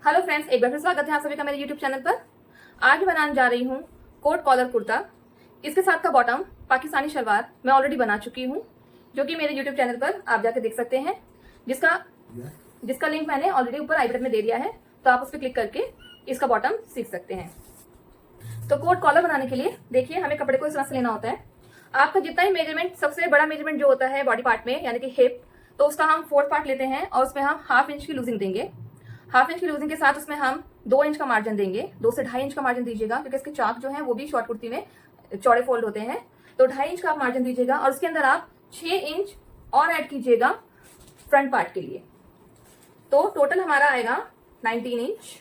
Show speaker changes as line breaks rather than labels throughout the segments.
Hello friends, एक बार फिर स्वागत है आप सभी का मेरे यूट्यूब चैनल पर। आज बनाने जा रही हूँ कोट कॉलर कुर्ता। इसके साथ का बॉटम पाकिस्तानी शलवार मैं ऑलरेडी बना चुकी हूँ, जो कि मेरे यूट्यूब चैनल पर आप जाकर देख सकते हैं, जिसका लिंक मैंने ऑलरेडी ऊपर आई बटन में दे दिया है, तो आप उस पर क्लिक करके इसका बॉटम सीख सकते हैं। तो कोट कॉलर बनाने के लिए देखिए, हमें कपड़े को इस तरह से लेना होता है। आपका जितना ही मेजरमेंट, सबसे बड़ा मेजरमेंट जो होता है बॉडी पार्ट में यानी कि हिप, तो उसका हम 4th पार्ट लेते हैं और उसमें हम 1/2 इंच की लूजिंग देंगे। 1/2 इंच की लूजिंग के साथ उसमें हम 2 इंच का मार्जिन देंगे। 2 से 2.5 इंच का मार्जिन दीजिएगा, क्योंकि इसके चाक जो है वो भी शॉर्ट कुर्ती में चौड़े फोल्ड होते हैं। तो 2.5 इंच का आप मार्जिन दीजिएगा और उसके अंदर आप 6 इंच और ऐड कीजिएगा फ्रंट पार्ट के लिए। तो टोटल हमारा आएगा 19 इंच।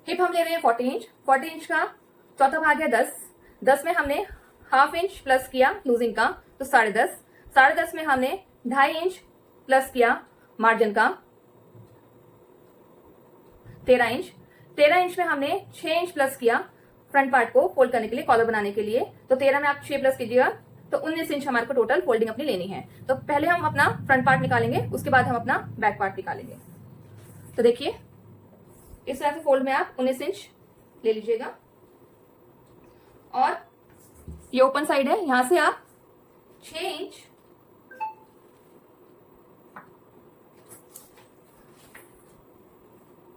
हिप हम ले रहे हैं 40 इंच। 40 इंच का चौथा भाग है 10। 10 में हमने 1/2 इंच प्लस किया लूजिंग का, तो 10.5। 10.5 में हमने 2.5 इंच प्लस किया मार्जिन का, 13 इंच। 13 इंच में हमने 6 इंच प्लस किया फ्रंट पार्ट को फोल्ड करने के लिए, कॉलर बनाने के लिए। तो 13 में आप 6 प्लस कीजिएगा, तो 19 इंच हमारे को टोटल फोल्डिंग अपनी लेनी है। तो पहले हम अपना फ्रंट पार्ट निकालेंगे, उसके बाद हम अपना बैक पार्ट निकालेंगे। तो देखिए, इस तरह से फोल्ड में आप 19 इंच ले लीजिएगा और ये ओपन साइड है, यहां से आप 6 इंच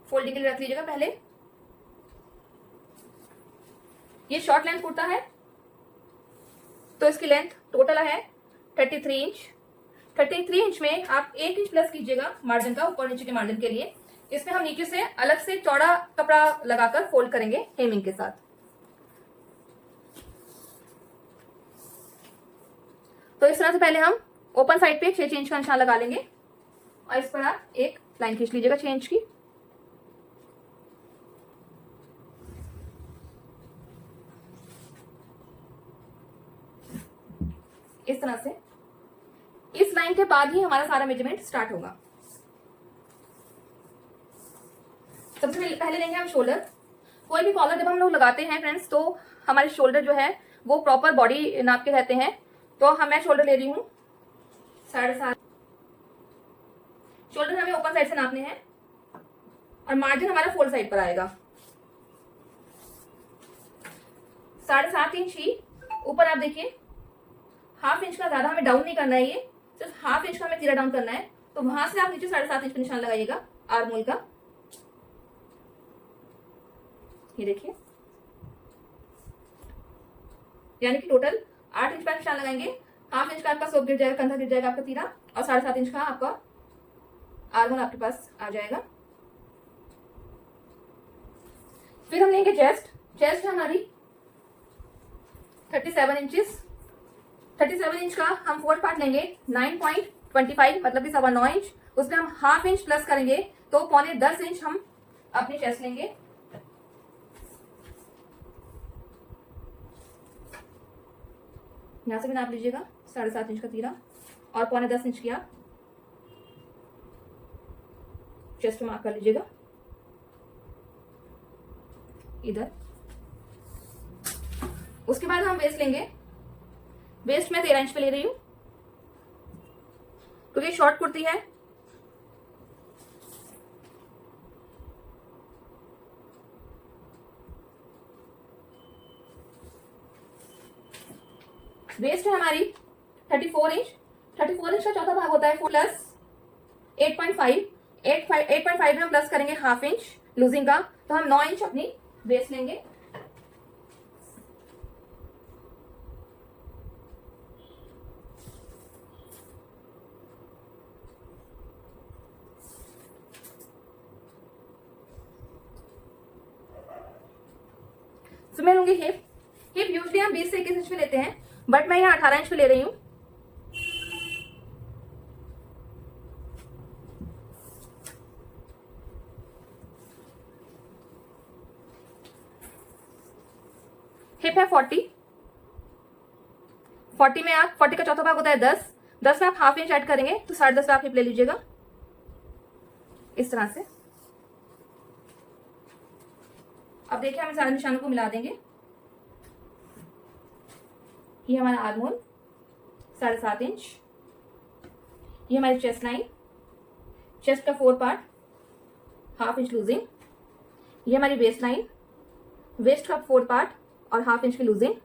फोल्डिंग के लिए रख लीजिएगा। पहले ये शॉर्ट लेंथ कुर्ता है, तो इसकी लेंथ टोटल है 33 इंच। 33 इंच में आप 1 इंच प्लस कीजिएगा मार्जिन का, ऊपर नीचे के मार्जिन के लिए। इसमें हम नीचे से अलग से चौड़ा कपड़ा लगाकर फोल्ड करेंगे हेमिंग के साथ। तो इस तरह से पहले हम ओपन साइड पे 6 इंच का निशान लगा लेंगे और इस पर आप एक लाइन खींच लीजिएगा 6 इंच की। इस तरह से इस लाइन के बाद ही हमारा सारा मेजरमेंट स्टार्ट होगा। सबसे पहले लेंगे हम शोल्डर। कोई भी कॉलर जब हम लोग लगाते हैं फ्रेंड्स, तो हमारे शोल्डर जो है वो प्रॉपर बॉडी नाप के रहते हैं। तो मैं शोल्डर ले रही हूँ 7.5। शोल्डर हमें ओपन साइड से नापने हैं और मार्जिन हमारा फोल्ड साइड पर आएगा। 7.5 इंच ही ऊपर आप देखिए, 1/2 इंच का ज्यादा हमें डाउन नहीं करना है, ये सिर्फ 1/2 इंच का हमें तीरा डाउन करना है। तो वहां से आप नीचे 7.5 इंच का निशान लगाइएगा आर्म होल का। ये देखिए, यानी कि टोटल 8 इंच का निशान लगाएंगे। 1/2 इंच का आपका सोप गिर जाएगा, कंधा गिर जाएगा आपका तीरा, और 7.5 इंच का आपका आर्म होल आपके पास आ जाएगा। फिर हम लेंगे चेस्ट। चेस्ट है हमारी 37 इंचेस। 37 इंच का हम 4th पार्ट लेंगे 9.25, मतलब कि 9.25 इंच। उसमें हम 1/2 इंच प्लस करेंगे, तो 9.25 इंच हम अपनी चेस्ट लेंगे। यहां से भी नाप लीजिएगा 7.5 इंच का तीरा और 9.25 इंच की आप चेस्ट मार्क कर लीजिएगा इधर। उसके बाद हम वेस्ट लेंगे। वेस्ट में 13 इंच पे ले रही हूं, क्योंकि शॉर्ट कुर्ती है। वेस्ट है हमारी 34 इंच। 34 इंच का चौथा भाग होता है प्लस 8.5। 8.5 में हम प्लस करेंगे 1/2 इंच लूजिंग का, तो हम 9 इंच अपनी वेस्ट लेंगे। तो मैं लूंगी हिप। हिप यूजली हम 20 से 21 इंच पे लेते हैं, बट मैं यहाँ 18 इंच पे ले रही हूँ। हिप है 40। 40 में आप 40 का चौथा भाग होता है 10। 10 में आप 1/2 इंच ऐड करेंगे, तो 10.5 आप हिप ले लीजिएगा इस तरह से। अब देखिए, हम सारे निशानों को मिला देंगे। ये हमारा आर्म होल 7.5 इंच। ये हमारी चेस्ट लाइन, चेस्ट का 4 पार्ट, हाफ इंच लूजिंग। ये हमारी वेस्ट लाइन, वेस्ट का 4 पार्ट और हाफ इंच की लूजिंग।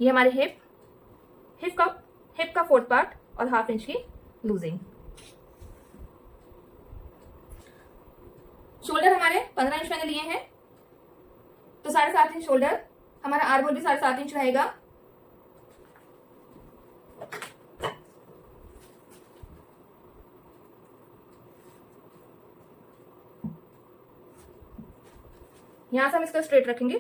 ये हमारे हिप का 4 पार्ट और हाफ इंच की लूजिंग। शोल्डर हमारे 15 इंच मैंने लिए हैं, तो 7.5 इंच शोल्डर। हमारा आर्म होल भी 7.5 इंच रहेगा। यहां से हम इसको स्ट्रेट रखेंगे।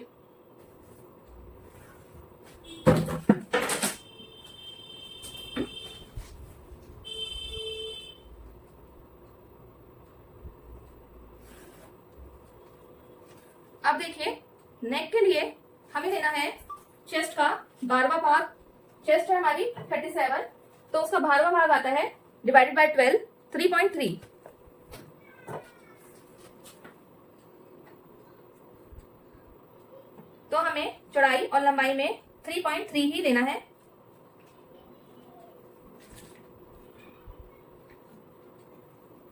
अब देखिए, नेक के लिए हमें लेना है चेस्ट का 12वां भाग। चेस्ट है हमारी 37, तो उसका 12वां भाग आता है डिवाइडेड बाय 12, 3.3। तो हमें चौड़ाई और लंबाई में 3.3 ही लेना है।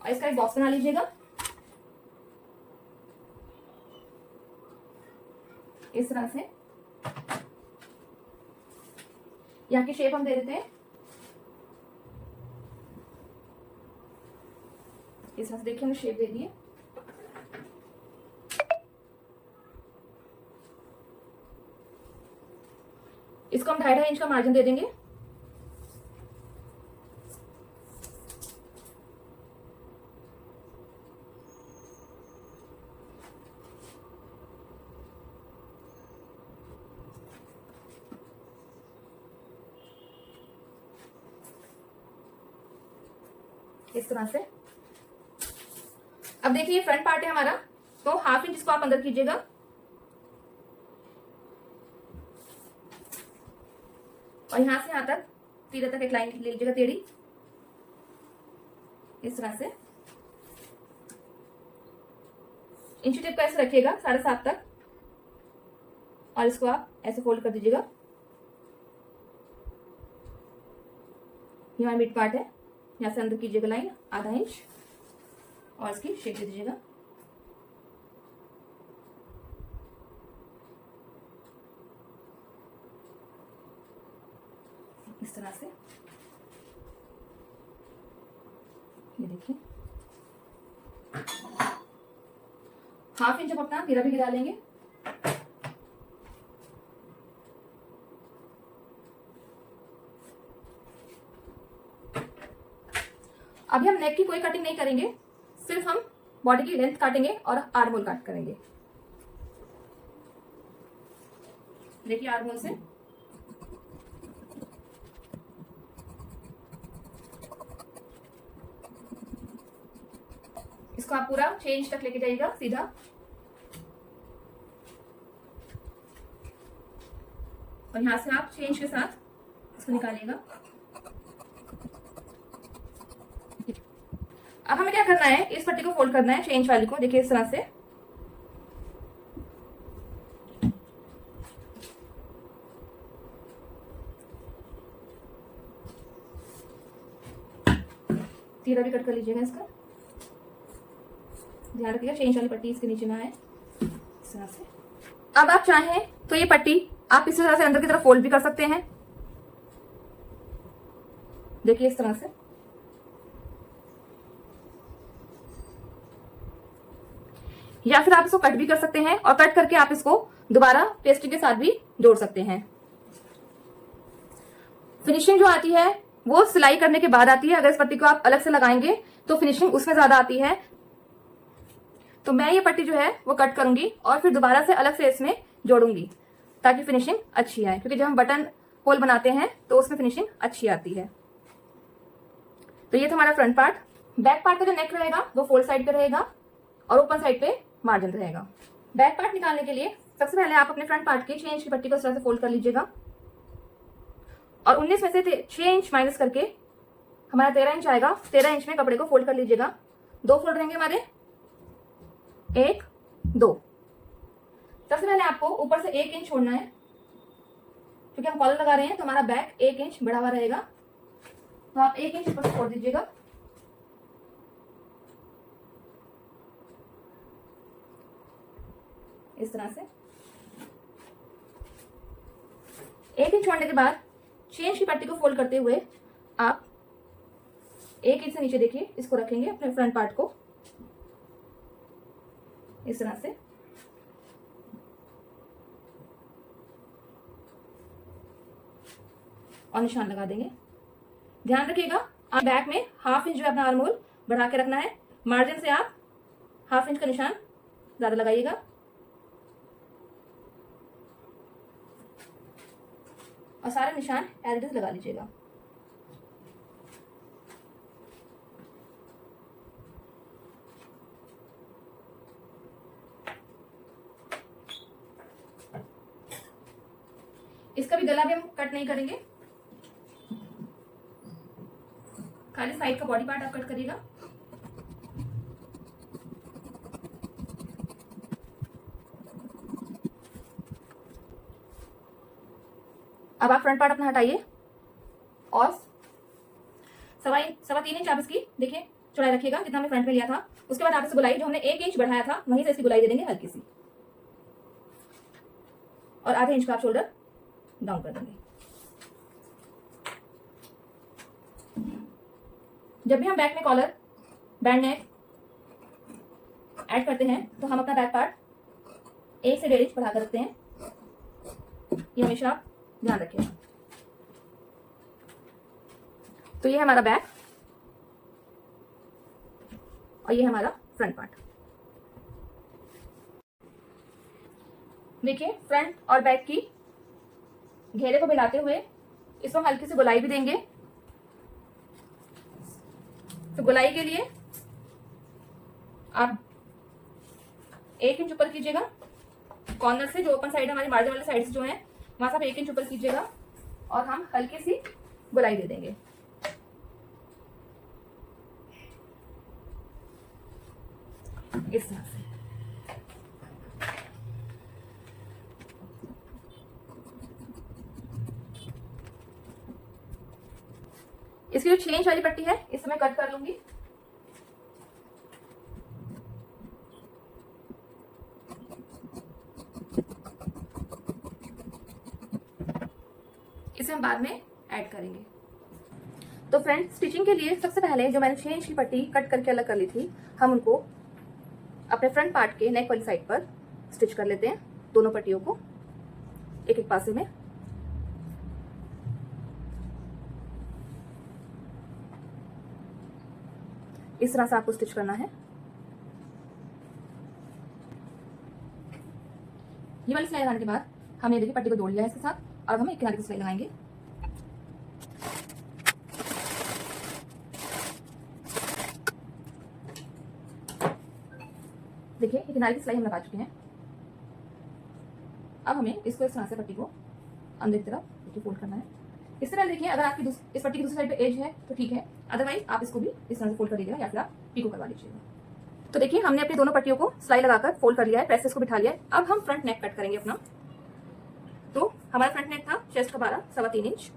और इसका एक बॉक्स बना लीजिएगा इस तरह से। यहाँ की शेप हम दे देते हैं इस तरह से। देखिए हमने शेप दे दी है। इसको हम 2.5 इंच का मार्जिन दे देंगे। इस तरह से। अब देखिए, फ्रंट पार्ट है हमारा, तो हाफ इंच इसको आप अंदर कीजिएगा। और यहां से यहां तक तीरे तक एक लाइन ले लीजिएगा टेढ़ी, इस तरह से। इंची टेप का ऐसे रखिएगा 7.5 तक, और इसको आप ऐसे फोल्ड कर दीजिएगा। ये हमारा मिड पार्ट है, यहां से अंदर कीजिएगा लाइन 0.5 इंच और इसकी शेप दे दीजिएगा। इस तरह से। ये देखिए, हाफ इंच हम अपना तीरा भी गिरा लेंगे। अभी हम नेक की कोई कटिंग नहीं करेंगे, सिर्फ हम बॉडी की लेंथ काटेंगे और आर्म होल काट करेंगे। देखिए, आर्म होल से इसको आप पूरा 6 इंच तक लेके जाइएगा सीधा। और यहां से आप 6 इंच के साथ इसको निकालिएगा। अब हमें क्या करना है, इस पट्टी को फोल्ड करना है 6 इंच वाली को। देखिए इस तरह से। तीरा भी कट कर लीजिएगा इसका। ध्यान रखिएगा 6 इंच वाली पट्टी इसके नीचे ना आए, इस तरह से। अब आप चाहें तो ये पट्टी आप इस तरह से अंदर की तरफ फोल्ड भी कर सकते हैं। देखिए इस तरह से। या फिर आप इसको कट भी कर सकते हैं, और कट करके आप इसको दोबारा पेस्टिंग के साथ भी जोड़ सकते हैं। फिनिशिंग जो आती है वो सिलाई करने के बाद आती है। अगर इस पट्टी को आप अलग से लगाएंगे तो फिनिशिंग उसमें ज्यादा आती है। तो मैं ये पट्टी जो है वो कट करूंगी और फिर दोबारा से अलग से इसमें जोड़ूंगी, ताकि फिनिशिंग अच्छी आए। क्योंकि जब हम बटन होल बनाते हैं तो उसमें फिनिशिंग अच्छी आती है। तो ये था हमारा फ्रंट पार्ट। बैक पार्ट का जो नेक रहेगा वो फोल्ड साइड पे रहेगा और ओपन साइड पे मार्जिन रहेगा। बैक पार्ट निकालने के लिए सबसे पहले आप अपने फ्रंट पार्ट की 6 इंच की पट्टी को इस तरह से फोल्ड कर लीजिएगा, और 19 में से 6 इंच माइनस करके हमारा 13 इंच आएगा। 13 इंच में कपड़े को फोल्ड कर लीजिएगा। 2 फोल्ड रहेंगे हमारे, 1, 2। सबसे पहले आपको ऊपर से 1 इंच छोड़ना है, क्योंकि हम कॉलर लगा रहे हैं तो हमारा बैक 1 इंच बढ़ा हुआ रहेगा। तो आप 1 इंच ऊपर से छोड़ दीजिएगा। इस तरह से 1 इंच छोड़ने के बाद चेंज की पट्टी को फोल्ड करते हुए आप 1 इंच से नीचे देखिए इसको रखेंगे अपने फ्रंट पार्ट को इस तरह से। और निशान लगा देंगे। ध्यान रखिएगा आप बैक में 1/2 इंच जो अपना आर्म होल बढ़ा के रखना है। मार्जिन से आप 1/2 इंच का निशान ज्यादा लगाइएगा। और सारे निशान एज इट इज लगा लीजिएगा। इसका भी गला भी हम कट नहीं करेंगे, खाली साइड का बॉडी पार्ट आप कट करिएगा। अब आप फ्रंट पार्ट अपना हटाइए और 3.25 इंच आप इसकी देखिए चौड़ाई रखिएगा जितना हमने फ्रंट में लिया था। उसके बाद आप इस गुलाई जो हमने 1 इंच बढ़ाया था वहीं से इसकी गुलाई दे देंगे हल्की सी, और आधे इंच का आप शोल्डर डाउन कर देंगे। जब भी हम बैक में कॉलर बैंड नेक ऐड करते हैं तो हम अपना बैक पार्ट 1 से 1.5 इंच बढ़ा कर रखते हैं। ये हमेशा आप ध्यान रखिएगा। तो ये है हमारा बैक और ये है हमारा फ्रंट पार्ट। देखिए फ्रंट और बैक की घेरे को मिलाते हुए इसको हल्की सी गोलाई भी देंगे। तो गोलाई के लिए आप 1 इंच ऊपर कीजिएगा कॉर्नर से, जो ओपन साइड हमारी मार्जिन वाले साइड से जो है वहां से आप 1 इंच ऊपर कीजिएगा और हम हल्की सी गोलाई दे देंगे। इस तरह से इसकी जो चेंज वाली पट्टी है इसे मैं कट कर लूंगी। इसे हम बाद में ऐड करेंगे। तो फ्रेंड स्टिचिंग के लिए सबसे पहले जो मैंने 6 इंच की पट्टी कट करके अलग कर ली थी, हम उनको अपने फ्रंट पार्ट के नेक वाली साइड पर स्टिच कर लेते हैं। दोनों पट्टियों को एक एक पासे में। इस तरह से आपको स्टिच करना है। ये वाली सिलाई लगाने के बाद हमने देखिए पट्टी को जोड़ लिया है इसके साथ। अब हम एक किनारे की सिलाई लगाएंगे। देखिए ये किनारे की सिलाई हम लगा चुके हैं। अब हमें इसको इस तरह से पट्टी को अंदर की तरफ देखिए फोल्ड करना है। इस तरह देखिए अगर आपकी इस पट्टी की दूसरी साइड पे एज है तो ठीक है, अदरवाइज आप इसको भी इस तरह से फोल्ड कर लीजिएगा या फिर आप पीको करवा लीजिएगा। तो देखिए हमने अपनी दोनों पट्टियों को सिलाई लगाकर फोल्ड कर लिया है, प्रेसेस को बिठा लिया है। अब हम फ्रंट नेक कट करेंगे अपना। तो हमारा फ्रंट नेक था चेस्ट का 12.25 इंच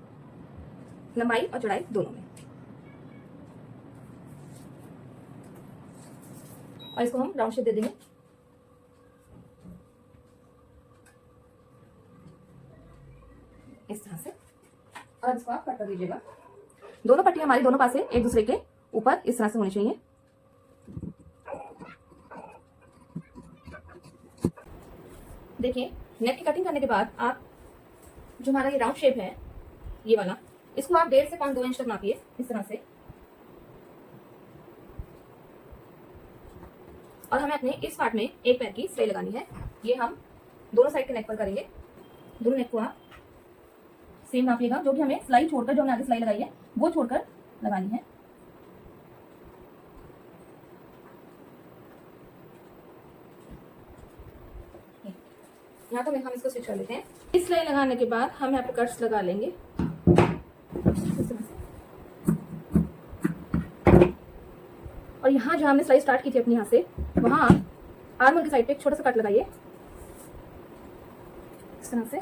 लंबाई और चौड़ाई दोनों में। और इसको हम राउंड शेप दे देंगे। इस तरह से और इसको आप कट कर दीजिएगा। दोनों पट्टी हमारी दोनों पासे एक दूसरे के ऊपर इस तरह से होनी चाहिए। देखिए नेक की कटिंग करने के बाद आप जो हमारा ये राउंड शेप है ये वाला, इसको आप 1.5 से 2 इंच तक नापिए इस तरह से। और हमें अपने इस पार्ट में एक पैर की सिलाई लगानी है। ये हम दोनों साइड के नेक पर करेंगे। दोनों नेक को आप सेम नापिएगा, जो कि हमें सिलाई छोड़कर, जो हमने आगे सिलाई लगाई है वो छोड़कर लगानी है। यहाँ तो हम इसको स्टिच कर लेते हैं। इस सिलाई लगाने के बाद हम यहाँ पे कट्स लगा लेंगे इस तरह से। और यहाँ जहाँ हमने सिलाई स्टार्ट की थी अपनी यहाँ से, वहाँ आर्म की साइड पे एक छोटा सा कट लगाइए इस तरह से।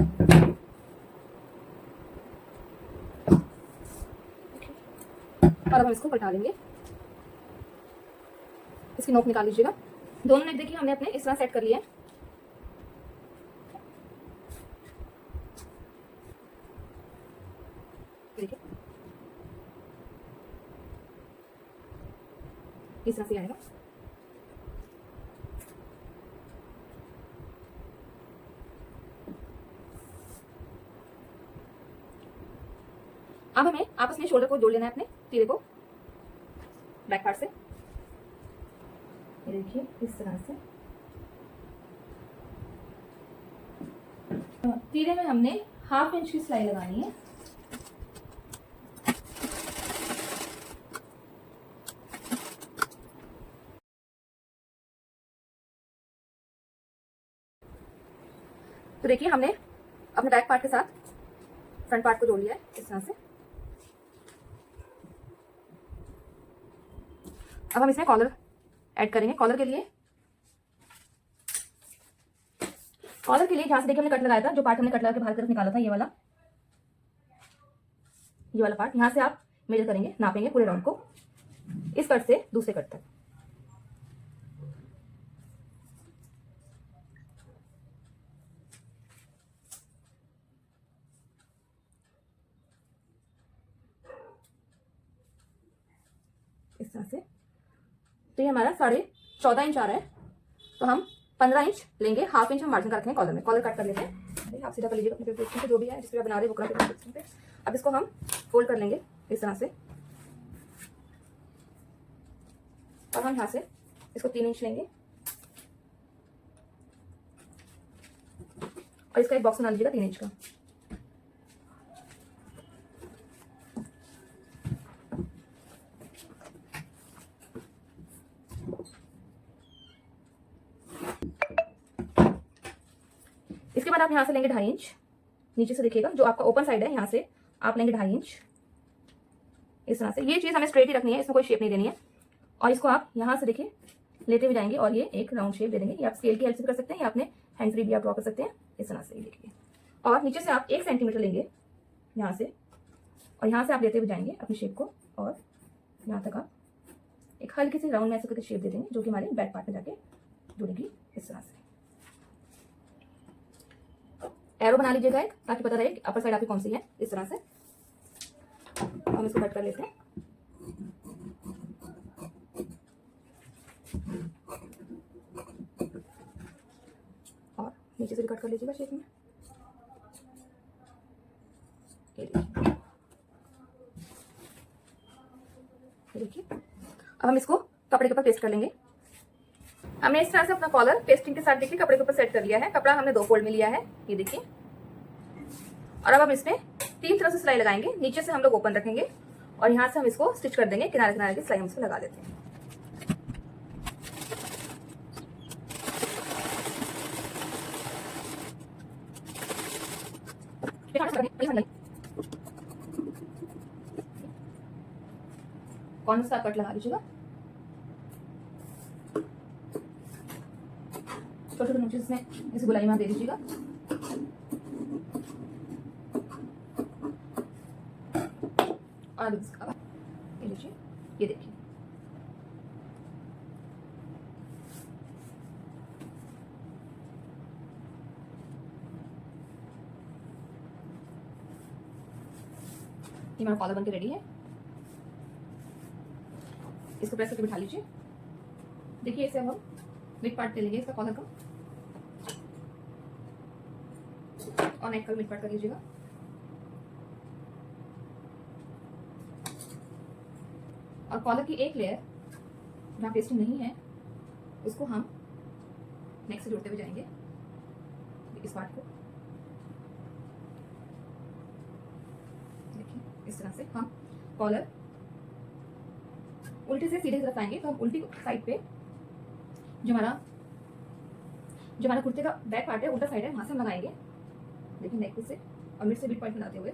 और अब हम इसको पलटा लेंगे। इसकी नोक निकाल लीजिएगा। दोनों नेक देखिए हमने अपने इस तरह सेट कर लिए हैं। देखिए इस तरह से आएगा। अब हमें आपस में शोल्डर को जोड़ लेना है अपने तीरे को बैक पार्ट से। ये देखिए इस तरह से तीरे में हमने 1/2 इंच की सिलाई लगानी है। तो देखिए हमने अपने बैक पार्ट के साथ फ्रंट पार्ट को जोड़ लिया है इस तरह से। अब हम इसमें कॉलर ऐड करेंगे। कॉलर के लिए जहां से देखिए हमने कट लगाया था, जो पार्ट हमने कट लगा के बाहर की तरफ निकाला था, ये वाला पार्ट, यहां से आप मेजर करेंगे, नापेंगे पूरे राउंड को इस कट से दूसरे कट तक। इस तरह से। तो ये हमारा 14.5 इंच आ रहा है, तो हम 15 इंच लेंगे। 1/2 इंच हम मार्जिन का रखेंगे कॉलर में। कॉलर कट कर लेते हैं। आप सीधा कर लीजिएगा अपने पेपर पे, जो भी है जिस पे आप बना रहे हैं। अब इसको हम फोल्ड कर लेंगे इस तरह से, और हम यहाँ से इसको 3 इंच लेंगे और इसका एक बॉक्स बना लीजिएगा 3 इंच का। इसके बाद आप यहाँ से लेंगे 2.5 इंच, नीचे से देखिएगा जो आपका ओपन साइड है, यहाँ से आप लेंगे 2.5 इंच इस तरह से। ये चीज़ हमें स्ट्रेट ही रखनी है, इसमें कोई शेप नहीं देनी है। और इसको आप यहाँ से देखिए लेते हुए जाएंगे और ये एक राउंड शेप दे देंगे। ये आप स्केल की हेल्प से कर सकते हैं या अपने हैंड फ्री भी आप ड्रॉ कर सकते हैं इस तरह से। देखिए, और नीचे से आप 1 सेंटीमीटर लेंगे यहाँ से, और यहाँ से आप लेते हुए जाएंगे अपनी शेप को, और यहाँ तक आप एक हल्की सी राउंड में ऐसे करके शेप दे देंगे, जो कि हमारे बैक पार्ट में जाके जुड़ेगी इस तरह से। एरो बना लीजिएगा एक, ताकि पता रहे कि अपर साइड आपकी कौन सी है इस तरह से। हम इसको कट कर लेते हैं। और नीचे से कट कर लीजिएगा शेप में। ये देखिए, अब हम इसको कपड़े के ऊपर पेस्ट कर लेंगे। हमने इस तरह से अपना कॉलर पेस्टिंग के साथ देखिए कपड़े के ऊपर सेट कर लिया है। कपड़ा हमने 2 फोल्ड में लिया है, ये देखिए। और अब हम इसमें 3 तरफ से सिलाई लगाएंगे। नीचे से हम लोग ओपन रखेंगे और यहाँ से हम इसको स्टिच कर देंगे। किनारे किनारे की सिलाई हम इसमें लगा देते हैं। कॉर्नर से कट लगा लीजिएगा। छोटे छोटे नोचेस में इसे गुलाई में दे दीजिएगा। और इसका ये लीजिए, ये देखिए। ये मेरा कॉलर बनके रेडी है। इसको प्रेस करके बिठा लीजिए। देखिए, इसे अब हम मिड पार्ट ले लेंगे इसका कॉलर का, और नेक का मिड पार्ट कर लीजिएगा। और कॉलर की एक लेयर जहाँ पेस्टिंग नहीं है उसको हम नेक से जोड़ते हुए जाएंगे इस पार्ट को। देखिए, इस तरह से हम कॉलर उल्टे से सीधे तरफ आएंगे, तो हम उल्टी साइड पे जो हमारा कुर्ते का बैक पार्ट है, उल्टा साइड है, वहां से हम लगाएंगे। देखिए, नेक से और मिड से बिट पॉइंट बनाते हुए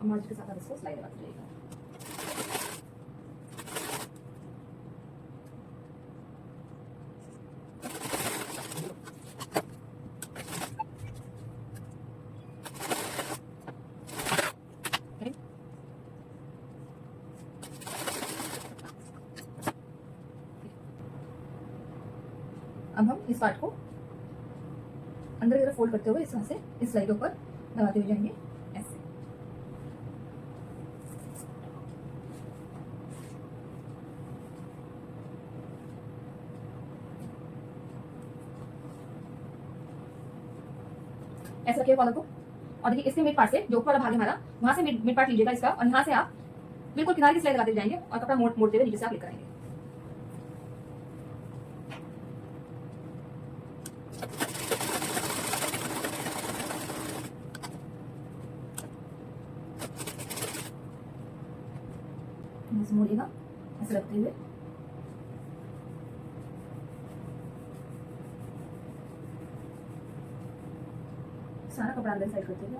मार्जिन के साथ आप इसको सिलाई लगाते जाइएगा। अब हम इस पार्ट को अंदर की तरफ फोल्ड करते हुए इस तरह से इस सिलाई के ऊपर लगाते हुए जाएंगे ऐसे। ऐसा रखिए कॉलर को। और देखिए इसके मिड पार्ट से जो ऊपर वाला भाग है हमारा, वहां से मिड पार्ट लीजिएगा इसका, और यहाँ से आप बिल्कुल किनारे की सिलाई लगाते जाएंगे और कपड़ा मोड़ते हुए नीचे से आप लेकर आएंगे। मोड़िएगा ऐसे रखते हुए। सारा कपड़ा अंदर साइड करते हुए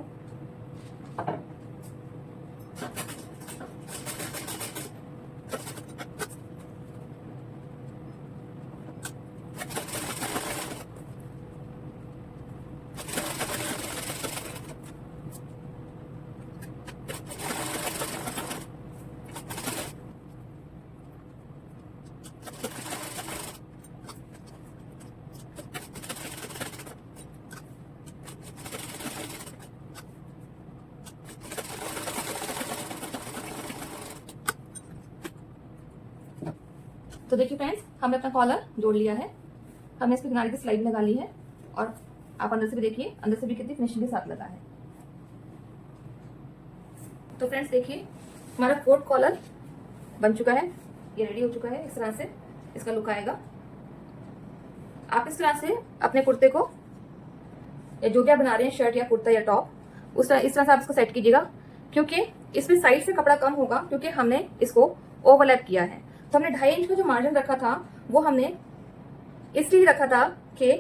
तो देखिए फ्रेंड्स, हमने अपना कॉलर जोड़ लिया है। हमने इसके किनारे की सिलाई भी लगा ली है, और आप अंदर से भी देखिए, अंदर से भी कितनी फिनिशिंग के साथ लगा है। तो फ्रेंड्स देखिए, हमारा कोट कॉलर बन चुका है, ये रेडी हो चुका है। इस तरह से इसका लुक आएगा। आप इस तरह से अपने कुर्ते को, या जो भी आप बना रहे हैं, शर्ट या कुर्ता या टॉप, इस तरह से आप इसको सेट कीजिएगा, क्योंकि इसमें साइड से कपड़ा कम होगा, क्योंकि हमने इसको ओवरलैप किया है। तो हमने 2.5 इंच का जो मार्जिन रखा था, वो हमने इसलिए रखा था कि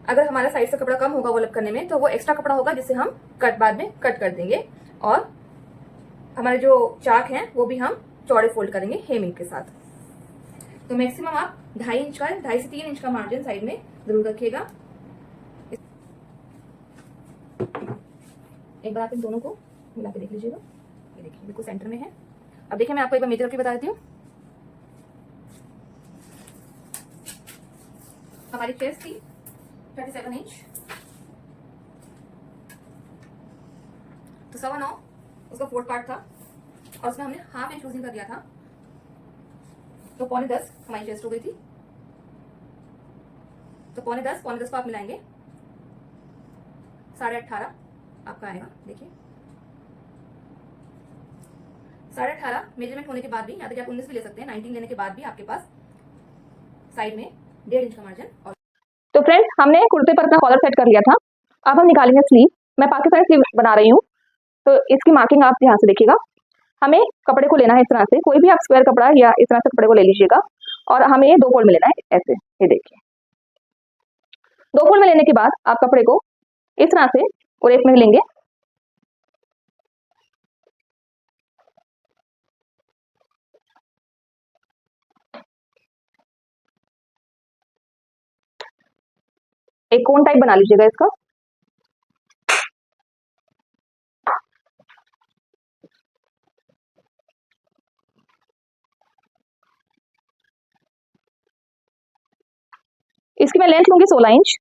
अगर हमारा साइड से कपड़ा कम होगा ओवरलैप करने में, तो वो एक्स्ट्रा कपड़ा होगा जिसे हम बाद में कट कर देंगे, और हमारे जो चाक हैं वो भी हम चौड़े फोल्ड करेंगे हेमिंग के साथ। तो मैक्सिमम आप 2.5 इंच का, 2.5 से 3 इंच का मार्जिन साइड में जरूर रखिएगा। एक बार आप इन दोनों को मिला के देख लीजिएगा। ये देखिए बिल्कुल सेंटर में है। अब देखिए मैं आपको एक बार मेजर करके बता देती हूँ। हमारी चेस्ट थी 37 इंच, तो 9.25 उसका 4th पार्ट था, और उसमें हमने 1/2 इंच लूजिंग कर दिया था, तो 9.25 हमारी चेस्ट हो गई थी। तो 9.25 को आप मिलाएंगे, 18.5 आपका आएगा। देखिए 18.5 मेजरमेंट होने के बाद भी, या तो आप 19 भी ले सकते हैं, 19 लेने के बाद भी आपके पास साइड में 1.5 इंच का मार्जिन। और तो फ्रेंड्स, हमने कुर्ते पर अपना कॉलर सेट कर लिया था। अब हम निकालेंगे स्लीव। मैं पाकिस्तानी स्लीव बना रही हूँ, तो इसकी मार्किंग आप ध्यान से देखिएगा। हमें कपड़े को लेना है इस तरह से, कोई भी आप स्क्वायर कपड़ा या इस तरह से कपड़े को ले लीजिएगा, और हमें 2 फोल्ड में लेना है ऐसे। ये देखिए 2 फोल्ड में लेने के बाद आप कपड़े को इस तरह से और एक में लेंगे। एक कोन टाइप बना लीजिएगा इसका। इसकी मैं लेंथ लूंगी 16 इंच।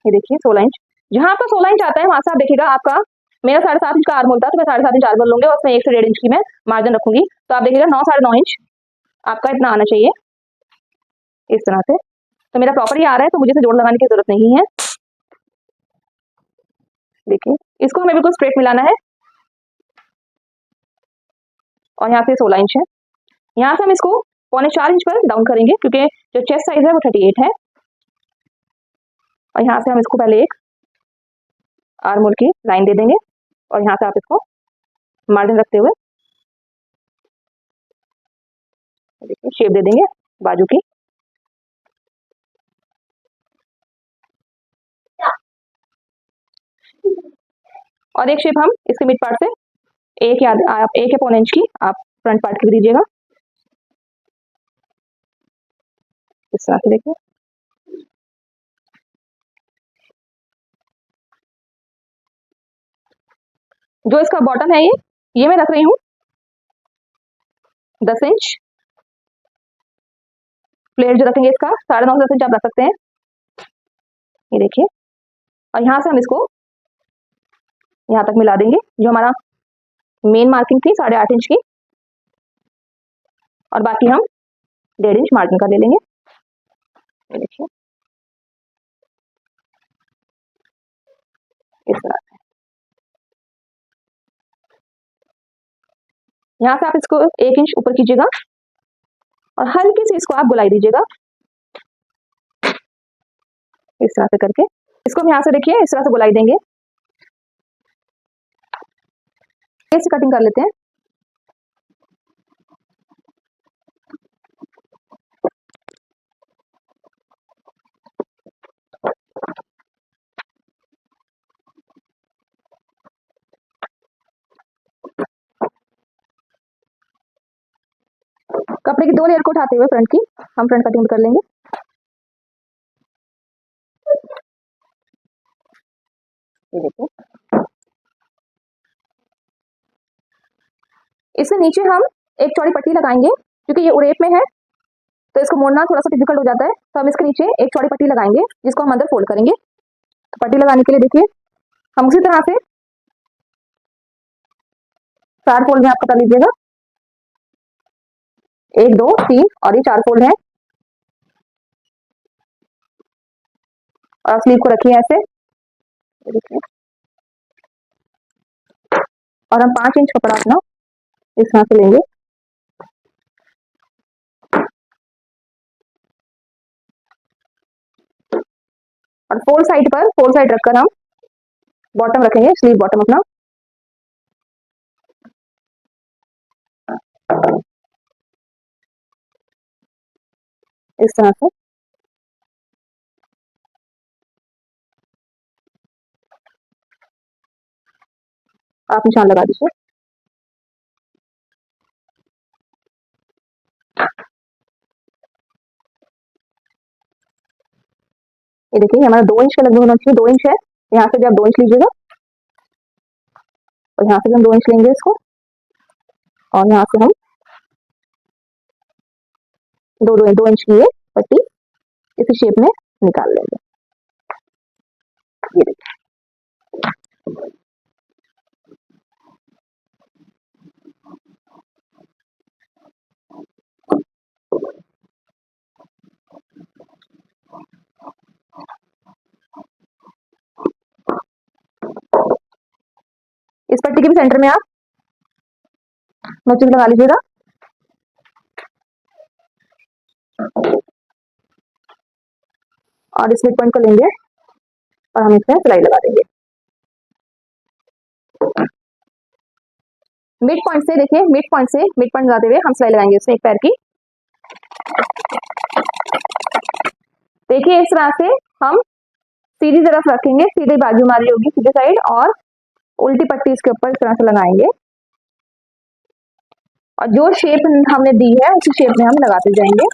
ये देखिए 16 इंच। जहां आपका 16 इंच आता है वहां से आप देखिएगा, आपका मेरा 7.5 इंच का आर्म होता है, तो मैं 7.5 इंच आर्म लूंगी, और उसमें 1 से 1.5 इंच की मैं मार्जिन रखूंगी। तो आप देखिएगा 9, 9.5 इंच आपका इतना आना चाहिए इस तरह से। तो मेरा प्रॉपर ही आ रहा है, तो मुझे से जोड़ लगाने की जरूरत नहीं है। देखिए इसको हमें बिल्कुल स्ट्रेट मिलाना है, और यहाँ से 16 इंच है। यहाँ से हम इसको 3.25 इंच पर डाउन करेंगे, क्योंकि जो चेस्ट साइज है वो 38 है। और यहाँ से हम इसको पहले एक आर्म होल की लाइन दे देंगे, और यहाँ से आप इसको मार्जिन रखते हुए देखिए शेप दे देंगे बाजू की। और एक शेप हम इसके मिड पार्ट से एक या 1 इंच की आप फ्रंट पार्ट की भी दीजिएगा इस तरह से। देखिए जो इसका बॉटम है ये मैं रख रही हूँ 10 इंच। फ्लेयर जो रखेंगे इसका 9.5 इंच आप रख सकते हैं, ये देखिए। और यहाँ से हम इसको यहाँ तक मिला देंगे, जो हमारा मेन मार्किंग थी 8.5 इंच की, और बाकी हम 1.5 इंच मार्किंग का ले लेंगे, ये देखिए इस तरह से। यहाँ से आप इसको 1 इंच ऊपर कीजिएगा और हल्की सी इसको आप बुलाई दीजिएगा, इस तरह से करके इसको हम यहाँ से देखिए इस तरह से बुलाई देंगे। ऐसे कटिंग कर लेते हैं। कपड़े की 2 लेयर को उठाते हुए फ्रंट की हम फ्रंट कटिंग कर लेंगे। ये देखो, इससे नीचे हम एक चौड़ी पट्टी लगाएंगे, क्योंकि ये उड़ेप में है तो इसको मोड़ना थोड़ा सा डिफिकल्ट हो जाता है, तो हम इसके नीचे एक चौड़ी पट्टी लगाएंगे जिसको हम अंदर फोल्ड करेंगे। तो पट्टी लगाने के लिए देखिए हम उसी तरह से 4 फोल्ड में आपको कर लीजिएगा, 1 2 3 और ये 4 फोल्ड है। और स्लीव को रखिए ऐसे, देखिए, और हम 5 इंच कपड़ा अपना इस तरह से लेंगे, और फोल्ड साइड रखकर हम बॉटम रखेंगे, स्लीव बॉटम अपना। इस तरह से आप निशान लगा दीजिए। ये देखिए हमारा 2 इंच का लगभग होना चाहिए, 2 इंच है। यहाँ से भी आप 2 इंच लीजिएगा और यहाँ से भी हम 2 इंच लेंगे इसको, और यहाँ से हम 2 इंच की ये पट्टी इसी शेप में निकाल लेंगे। ये देखिए, इस पट्टी के भी सेंटर में आप नोचिंग लगा लीजिएगा, और इस मिड पॉइंट को लेंगे और हम इसमें सिलाई लगा देंगे। मिड पॉइंट से देखिए, मिड पॉइंट लगाते हुए हम सिलाई लगाएंगे इसमें एक पैर की। देखिए इस तरह से हम सीधी तरफ रखेंगे, सीधी बाजू हमारी होगी सीधे साइड, और उल्टी पट्टी इसके ऊपर इस तरह से लगाएंगे, और जो शेप हमने दी है उसी शेप में हम लगाते जाएंगे।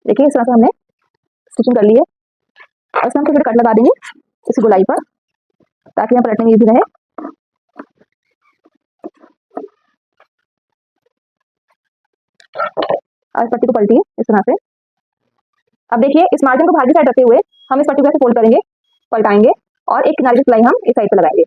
देखिए इस तरह से हमने स्टिचिंग कर ली है, और इसमें हम थोड़ी कट लगा देंगे इस गोलाई पर, ताकि यहाँ पलटने में इजी रहे। और इस पट्टी को पलटिए इस तरह से। अब देखिए इस मार्जिन को बाहर की साइड रखते हुए हम इस पट्टी को ऐसे फोल्ड करेंगे, पलटाएंगे, और एक किनारे की सिलाई हम इस साइड पे लगाएंगे।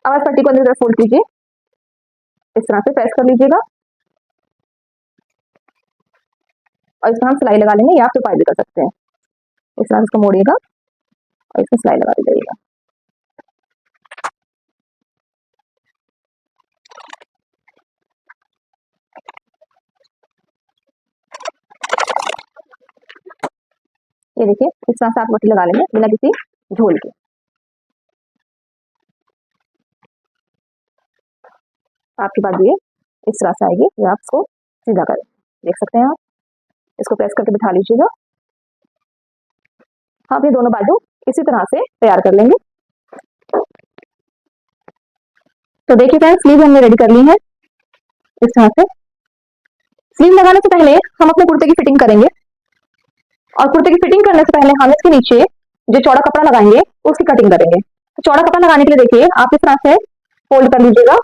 अब इस पट्टी को अंदर फोल्ड कीजिए, इस तरह से प्रेस कर लीजिएगा, और इसमें हम सिलाई लगा लेंगे, या आप पाई भी कर सकते हैं। इस तरह से इसको मोड़िएगा और इसमें सिलाई लगा दीजिएगा। ये देखिए इस तरह से आप पट्टी लगा लेंगे बिना किसी झोल के। आपकी बाजू ये इस तरह से आएगी, या आप इसको सीधा करें, देख सकते हैं आप। इसको प्रेस करके बिठा लीजिएगा। हम ये दोनों बाजू इसी तरह से तैयार कर लेंगे। तो देखिए फ्रेंड्स, स्लीव हमने रेडी कर ली है इस तरह से। स्लीव लगाने से पहले हम अपने कुर्ते की फिटिंग करेंगे, और कुर्ते की फिटिंग करने से पहले हम इसके नीचे जो चौड़ा कपड़ा लगाएंगे उसकी कटिंग करेंगे। तो चौड़ा कपड़ा लगाने के लिए देखिए आप इस तरह से फोल्ड कर लीजिएगा।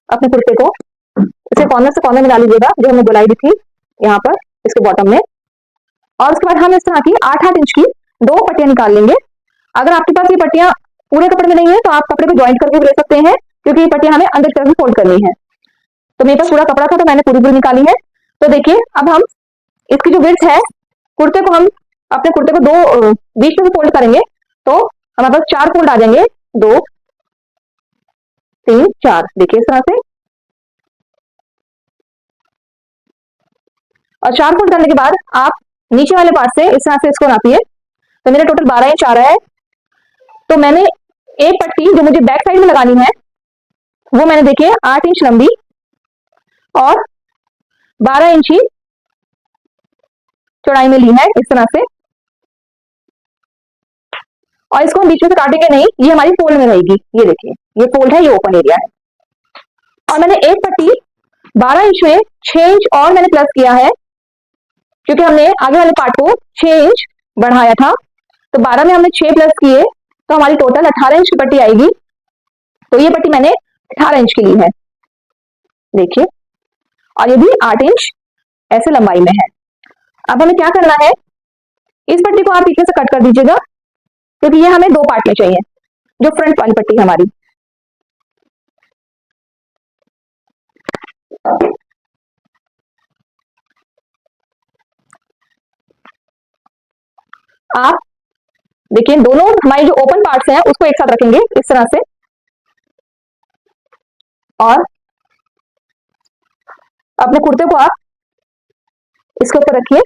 अपने कुर्ते को इसे कॉर्नर से कॉर्नर मिला लीजिएगा, जो हमने गोलाई दी थी यहाँ पर इसके बॉटम में। और उसके बाद हम इस तरह की 8-8 इंच की 2 पट्टियां निकाल लेंगे। अगर आपके पास ये पट्टियां पूरे कपड़े में नहीं है तो आप कपड़े को ज्वाइंट करके भी ले सकते हैं, क्योंकि ये पट्टियां हमें अंदर की तरफ फोल्ड करनी है। तो मेरे पास पूरा कपड़ा था तो मैंने पूरी निकाली है। तो देखिए अब हम इसकी जो विड्थ है, कुर्ते को हम अपने कुर्ते को 2 बीच में फोल्ड करेंगे तो हमारे पास 4 फोल्ड आ जाएंगे। 2 3 4, देखिए इस तरह से। और 4 फोल्ड करने के बाद आप नीचे वाले पार्ट से इस तरह से इसको नापिए। तो मेरे टोटल 12 इंच आ रहा है। तो मैंने एक पट्टी जो मुझे बैक साइड में लगानी है वो मैंने देखिए 8 इंच लंबी और 12 इंच ही चौड़ाई में ली है इस तरह से। और इसको हम बीच में से काटेंगे नहीं, ये हमारी फोल्ड में रहेगी। ये देखिए ये फोल्ड है, ये ओपन एरिया है। और मैंने एक पट्टी 12 इंच में 6 इंच और मैंने प्लस किया है, क्योंकि हमने आगे वाले पार्ट को 6 इंच बढ़ाया था। तो 12 में हमने 6 प्लस किए तो हमारी टोटल 18 इंच की पट्टी आएगी। तो ये पट्टी मैंने 18 इंच की ली है, देखिए। और ये भी 8 इंच ऐसे लंबाई में है। अब हमें क्या करना है, इस पट्टी को आप पीछे से कट कर दीजिएगा, क्योंकि ये हमें 2 पार्ट में चाहिए, जो फ्रंट वाली पट्टी है हमारी। आप देखिए दोनों हमारी जो ओपन पार्ट्स हैं उसको एक साथ रखेंगे इस तरह से, और अपने कुर्ते को आप इसके ऊपर रखिए।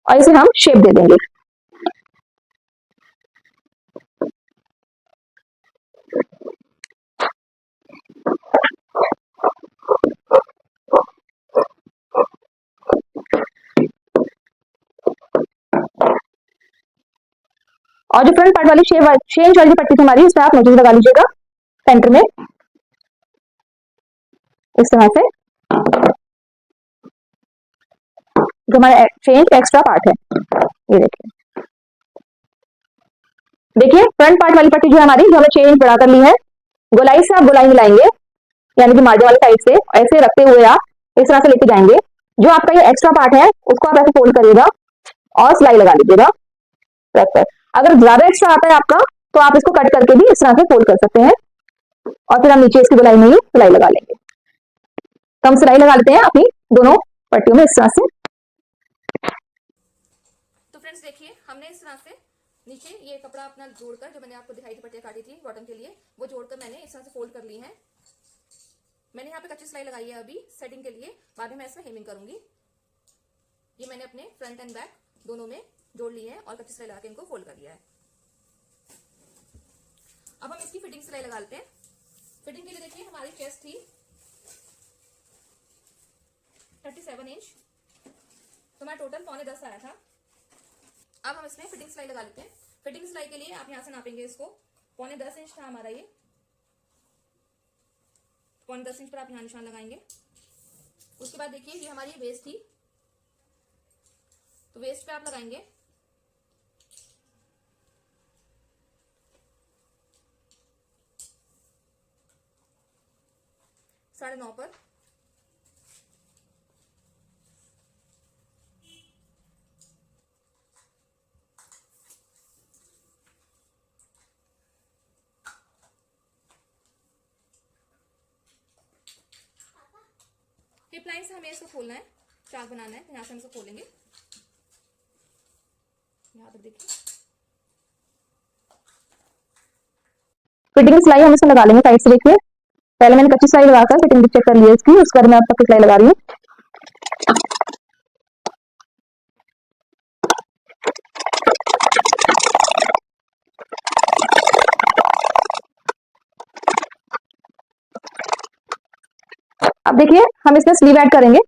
और इसे हम शेप दे देंगे। और जो फ्रंट पार्ट वाली 6 इंच वाली पट्टी थी हमारी, इस पर आप नोटिस लगा लीजिएगा सेंटर में इस तरह से, जो हमारा 6 इंच एक्स्ट्रा पार्ट है। ये देखिए, देखिए फ्रंट पार्ट वाली पट्टी जो है हमारी, जो हमने 6 इंच बढ़ाकर ली है, गोलाई से आप गोलाई मिलाएंगे, यानी कि मार्जिन वाली साइड से ऐसे रखते हुए आप इस तरह से लेके जाएंगे। जो आपका ये एक्स्ट्रा पार्ट है उसको आप ऐसे फोल्ड करिएगा और सिलाई लगा लीजिएगा रख कर। अगर ज्यादा एक्स्ट्रा आता है आपका तो आप इसको कट करके भी इस तरह से फोल्ड कर सकते हैं, और फिर हम नीचे इसकी गोलाई में ही सिलाई लगा लेंगे। तो हम सिलाई लगा लेते हैं अपनी दोनों पट्टियों में इस तरह से। तो फ्रेंड्स देखिए, हमने इस तरह से नीचे ये कपड़ा अपना जोड़कर, जो मैंने आपको दिखाई थी पट्टियां काटी थी बॉटम के लिए, वो जोड़कर मैंने इस तरह से फोल्ड कर ली है। मैंने यहाँ पे कच्ची सिलाई लगाई है अभी सेटिंग के लिए, बाद में मैं इसमें हेमिंग करूंगी। ये मैंने अपने फ्रंट एंड बैक दोनों में जोड़ ली है और कच्ची सिलाई लगा के इनको फोल्ड कर लिया है। अब हम इसकी फिटिंग सिलाई लगा लेते हैं। फिटिंग के लिए देखिए हमारी चेस्ट थी 37 इंच, तो हमारा टोटल 9.25 आया था। अब हम इसमें फिटिंग सिलाई लगा लेते हैं। फिटिंग सिलाई के लिए आप यहां से नापेंगे इसको, 9.25 इंच था हमारा ये, 9.25 इंच पर आप यहाँ निशान लगाएंगे। उसके बाद देखिए ये हमारी वेस्ट थी, तो वेस्ट पे आप लगाएंगे 9.5 पर। हिप लाइन से हमें इसको खोलना है, चाक बनाना है, तो यहाँ से हम इसको खोलेंगे। यहाँ तक देखिए,
फिटिंग सिलाई हम इसमें लगा लेंगे साइड से। देखिए पहले मैंने कच्ची सिलाई लगाकर फिटिंग चेक कर ली है इसकी, उसके बाद मैं अब पक्की सिलाई लगा रही हूँ। अब देखिए हम इसमें स्लीव ऐड करेंगे।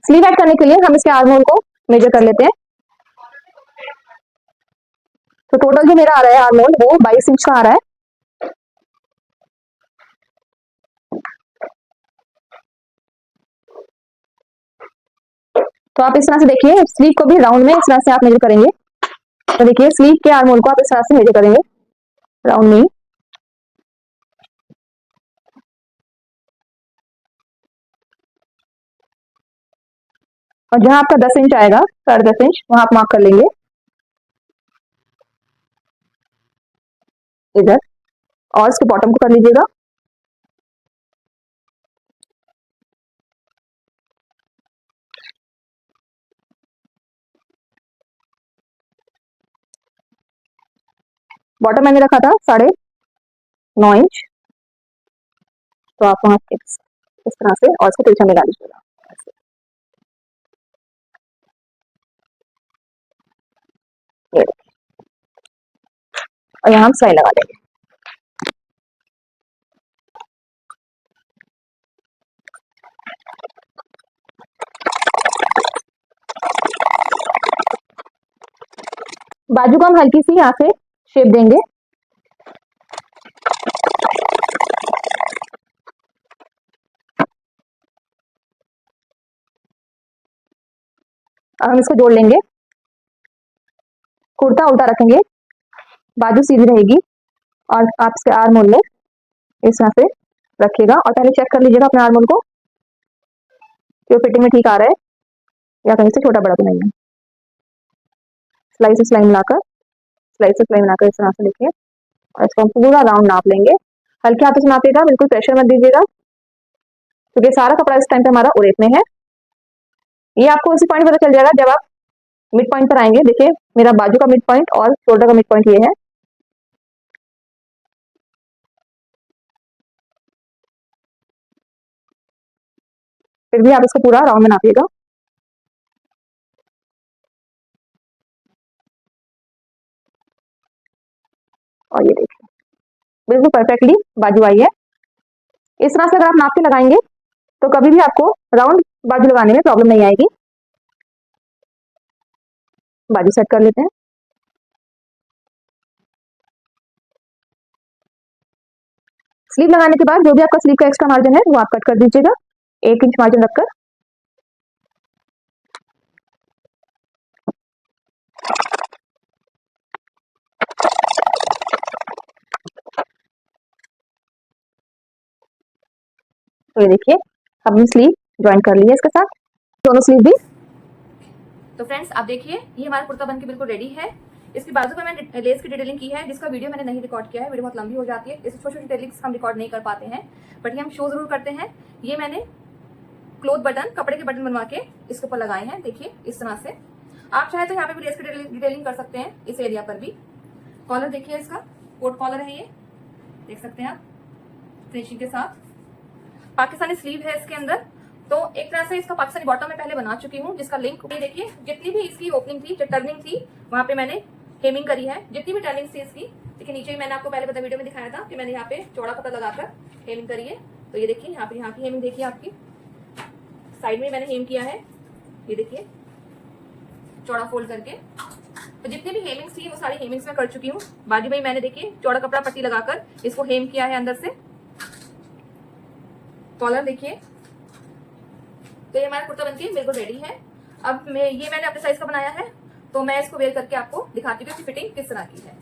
स्लीव ऐड करने के लिए हम इसके आर्म होल को मेजर कर लेते हैं। तो टोटल जो मेरा आ रहा है आर्म होल वो 22 इंच का आ रहा है। तो आप इस तरह से देखिए स्लीव को भी राउंड में इस तरह से आप मेजर करेंगे। तो देखिए स्लीव के आर्म होल को आप इस तरह से मेजर करेंगे राउंड में। और जहां आपका 10 इंच आएगा, 10.5 इंच, वहां आप मार्क कर लेंगे इधर, और इसके बॉटम को कर लीजिएगा। बॉटम मैंने रखा था 9.5 इंच, तो आप वहां इस तरह से और इसको तिरछा मिला लीजिएगा। ये देखिए, और यहाँ हम सिलाई लगा देंगे। बाजू को हम हल्की सी यहाँ से शेप देंगे। अब हम इसको जोड़ लेंगे। कुर्ता उल्टा रखेंगे, बाजू सीधी रहेगी, और आप इसके आर्म होल में इस तरह से रखिएगा। और पहले चेक कर लीजिएगा अपने आर्म होल को कि फिटिंग में ठीक आ रहा है या कहीं से छोटा बड़ा तो नहीं है। सिलाई मिलाकर इस तरह से देखिए, और इसको हम पूरा राउंड नाप लेंगे। हल्के हाथों से नापिएगा, बिल्कुल प्रेशर मत दीजिएगा, क्योंकि सारा कपड़ा इस टाइम पे हमारा उरेप में है। ये आपको उसी पॉइंट पता चल जाएगा जब आप मिड पॉइंट पर आएंगे। देखिए मेरा बाजू का मिड पॉइंट और शोल्डर का मिड पॉइंट ये है। फिर भी आप इसको पूरा राउंड में नापिएगा। और ये देखिए बिल्कुल परफेक्टली बाजू आई है। इस तरह से अगर आप नाप के लगाएंगे तो कभी भी आपको राउंड बाजू लगाने में प्रॉब्लम नहीं आएगी। बाजू सेट कर लेते हैं। स्लीव लगाने के बाद जो भी आपका स्लीव का एक्स्ट्रा मार्जिन है वो आप कट कर दीजिएगा, 1 इंच मार्जिन रखकर। तो ये देखिए हमने स्लीव ज्वाइन कर ली है इसके साथ, दोनों स्लीव भी।
तो फ्रेंड्स आप देखिए ये हमारा कुर्ता बनके बिल्कुल रेडी है। इसकी बाजू पर मैंने लेस की डिटेलिंग की है, जिसका वीडियो मैंने नहीं रिकॉर्ड किया है, वीडियो बहुत लंबी हो जाती है, इससे छोटी छोटी डिटेलिंग्स हम रिकॉर्ड नहीं कर पाते हैं, बट ये हम शो जरूर करते हैं। ये मैंने क्लोथ बटन, कपड़े के बटन बनवा के इसके ऊपर लगाए हैं, देखिए इस तरह से। आप चाहे तो यहाँ पे भी लेस की डिटेलिंग कर सकते हैं, इस एरिया पर भी। कॉलर देखिए, इसका कोट कॉलर है, ये देख सकते हैं आप, फिनिशिंग के साथ। पाकिस्तानी स्लीव है इसके अंदर। तो एक तरह से इसका पाकिस्तानी बॉटम मैं पहले बना चुकी हूँ, जिसका लिंक देखिए। जितनी भी इसकी ओपनिंग थी, जो टर्निंग थी, वहां पे मैंने हेमिंग करी है। जितनी भी टर्निंग थी इसकी, देखिए नीचे ही मैंने आपको पहले पता वीडियो में दिखाया था कि मैंने यहाँ पे चौड़ा कपड़ा लगाकर हेमिंग करी है। तो ये देखिए यहाँ की हेमिंग देखिए, आपकी साइड में मैंने हेम किया है, ये देखिए चौड़ा फोल्ड करके। तो जितनी भी हेमिंग्स थी वो सारी हेमिंग्स में कर चुकी हूँ। बाजू में मैंने देखिए चौड़ा कपड़ा पट्टी लगाकर इसको हेम किया है अंदर से। कॉलर देखिए। तो ये हमारा कुर्ता बनके बिल्कुल रेडी है। अब मैंने अपने साइज का बनाया है, तो मैं इसको वेयर करके आपको दिखाती हूँ कि फिटिंग किस तरह की है।